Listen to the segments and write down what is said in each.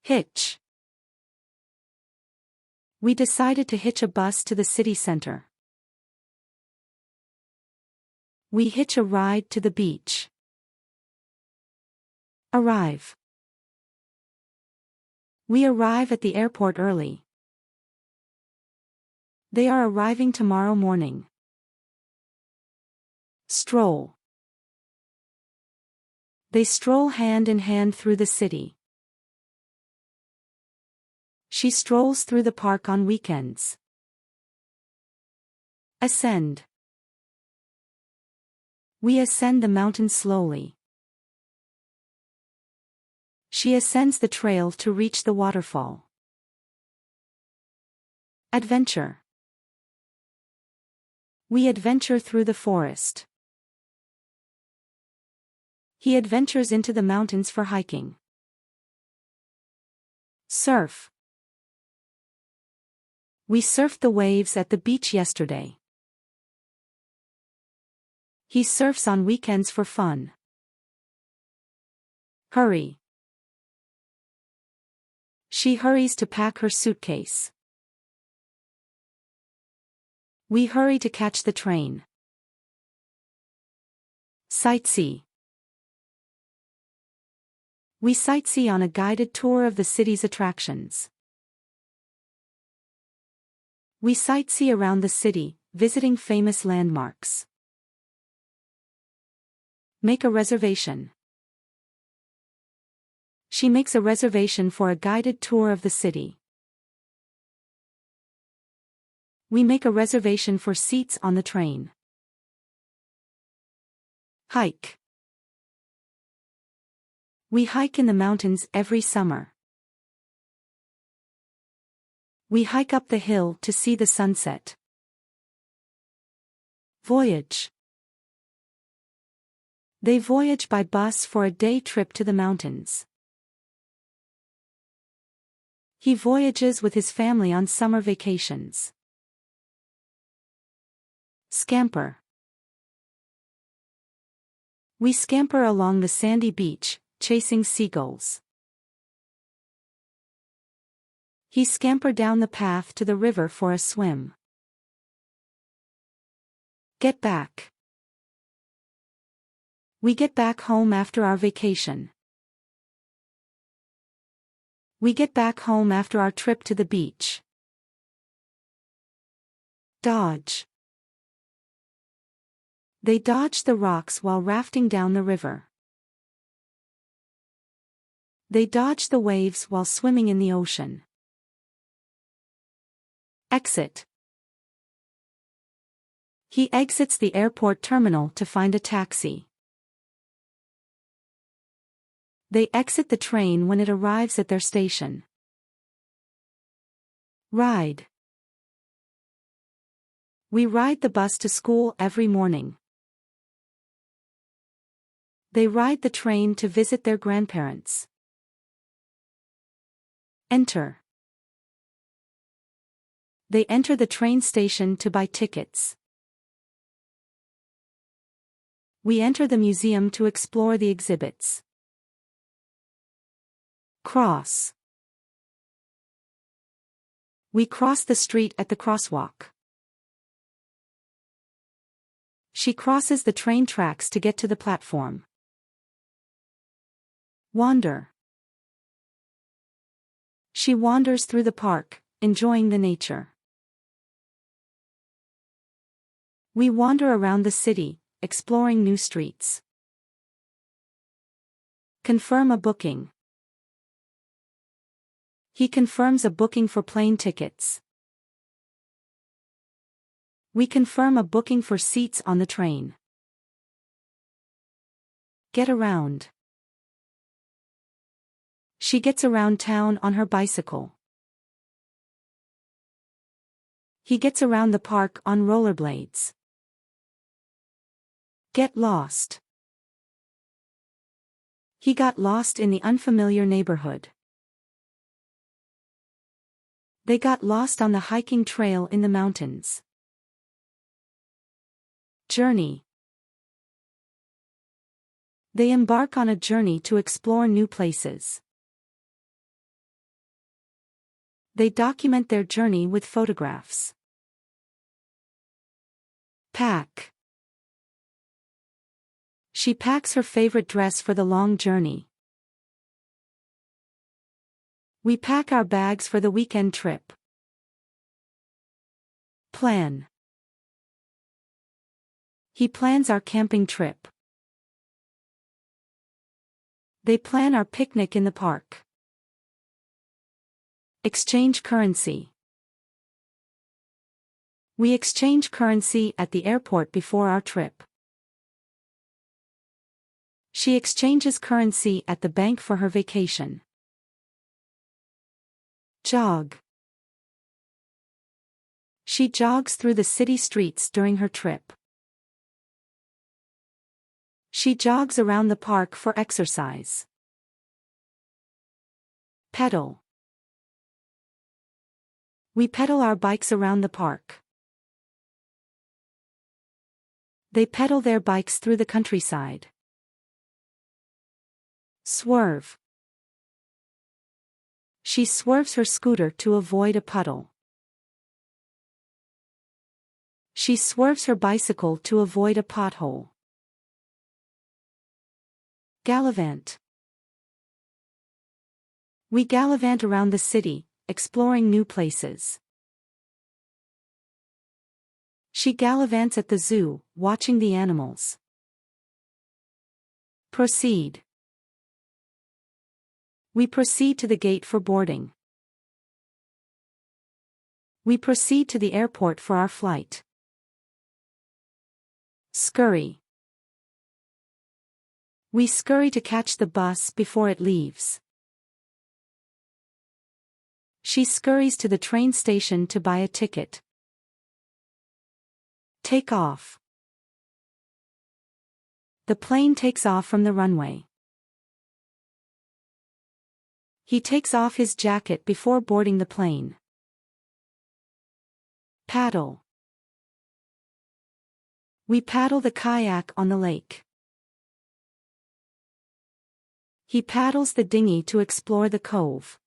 Hitch. We decided to hitch a bus to the city center. We hitch a ride to the beach. Arrive. We arrive at the airport early. They are arriving tomorrow morning. Stroll. They stroll hand in hand through the city. She strolls through the park on weekends. Ascend. We ascend the mountain slowly. She ascends the trail to reach the waterfall. Adventure. We adventure through the forest. He adventures into the mountains for hiking. Surf. We surfed the waves at the beach yesterday. He surfs on weekends for fun. Hurry. She hurries to pack her suitcase. We hurry to catch the train. Sightsee. We sightsee on a guided tour of the city's attractions. We sightsee around the city, visiting famous landmarks. Make a reservation. She makes a reservation for a guided tour of the city. We make a reservation for seats on the train. Hike. We hike in the mountains every summer. We hike up the hill to see the sunset. Voyage. They voyage by bus for a day trip to the mountains. He voyages with his family on summer vacations. Scamper. We scamper along the sandy beach, chasing seagulls. He scampered down the path to the river for a swim. Get back. We get back home after our vacation. We get back home after our trip to the beach. Dodge. They dodge the rocks while rafting down the river. They dodge the waves while swimming in the ocean. Exit. He exits the airport terminal to find a taxi. They exit the train when it arrives at their station. Ride. We ride the bus to school every morning. They ride the train to visit their grandparents. Enter. They enter the train station to buy tickets. We enter the museum to explore the exhibits. Cross. We cross the street at the crosswalk. She crosses the train tracks to get to the platform. Wander. She wanders through the park, enjoying the nature. We wander around the city, exploring new streets. Confirm a booking. He confirms a booking for plane tickets. We confirm a booking for seats on the train. Get around. She gets around town on her bicycle. He gets around the park on rollerblades. Get lost. He got lost in the unfamiliar neighborhood. They got lost on the hiking trail in the mountains. Journey. They embark on a journey to explore new places. They document their journey with photographs. Pack. She packs her favorite dress for the long journey. We pack our bags for the weekend trip. Plan. He plans our camping trip. They plan our picnic in the park. Exchange currency. We exchange currency at the airport before our trip. She exchanges currency at the bank for her vacation. Jog. She jogs through the city streets during her trip. She jogs around the park for exercise. Pedal. We pedal our bikes around the park. They pedal their bikes through the countryside. Swerve. She swerves her scooter to avoid a puddle. She swerves her bicycle to avoid a pothole. Gallivant. We gallivant around the city, exploring new places. She gallivants at the zoo, watching the animals. Proceed. We proceed to the gate for boarding. We proceed to the airport for our flight. Scurry. We scurry to catch the bus before it leaves. She scurries to the train station to buy a ticket. Take off. The plane takes off from the runway. He takes off his jacket before boarding the plane. Paddle. We paddle the kayak on the lake. He paddles the dinghy to explore the cove.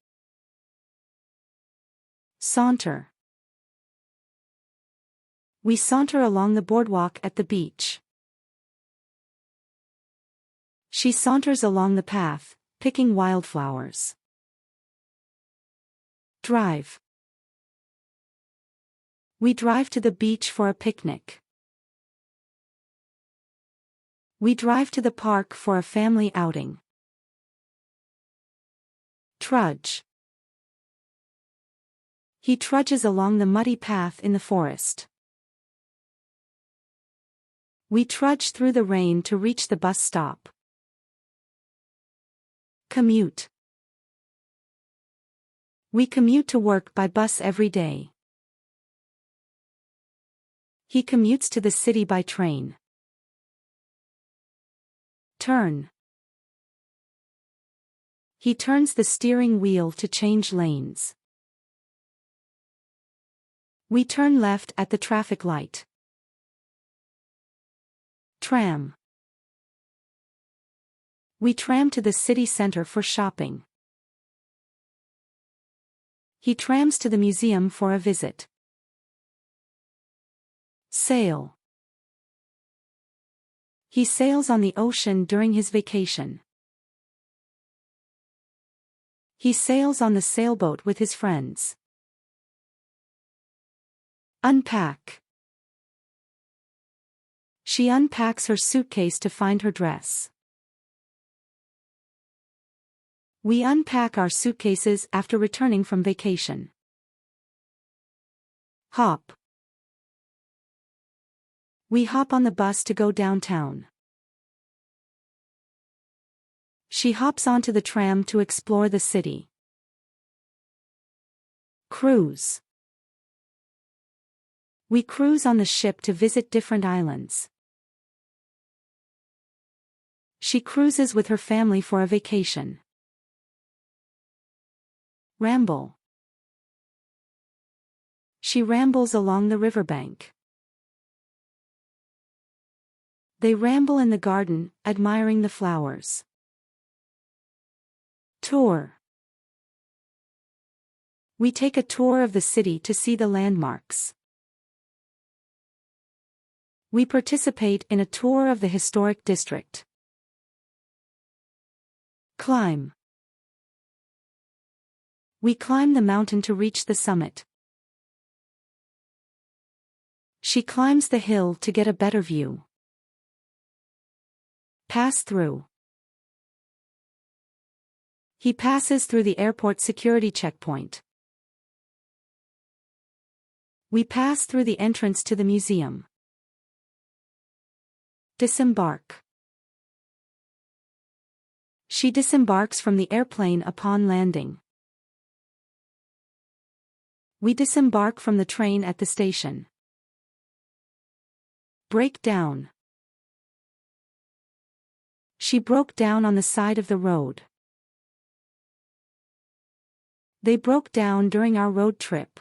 Saunter. We saunter along the boardwalk at the beach. She saunters along the path, picking wildflowers. Drive. We drive to the beach for a picnic. We drive to the park for a family outing. Trudge. He trudges along the muddy path in the forest. We trudge through the rain to reach the bus stop. Commute. We commute to work by bus every day. He commutes to the city by train. Turn. He turns the steering wheel to change lanes. We turn left at the traffic light. Tram. We tram to the city center for shopping. He trams to the museum for a visit. Sail. He sails on the ocean during his vacation. He sails on the sailboat with his friends. Unpack. She unpacks her suitcase to find her dress. We unpack our suitcases after returning from vacation. Hop. We hop on the bus to go downtown. She hops onto the tram to explore the city. Cruise. We cruise on the ship to visit different islands. She cruises with her family for a vacation. Ramble. She rambles along the riverbank. They ramble in the garden, admiring the flowers. Tour. We take a tour of the city to see the landmarks. We participate in a tour of the historic district. Climb. We climb the mountain to reach the summit. She climbs the hill to get a better view. Pass through. He passes through the airport security checkpoint. We pass through the entrance to the museum. Disembark. She disembarks from the airplane upon landing. We disembark from the train at the station. Break down. She broke down on the side of the road. They broke down during our road trip.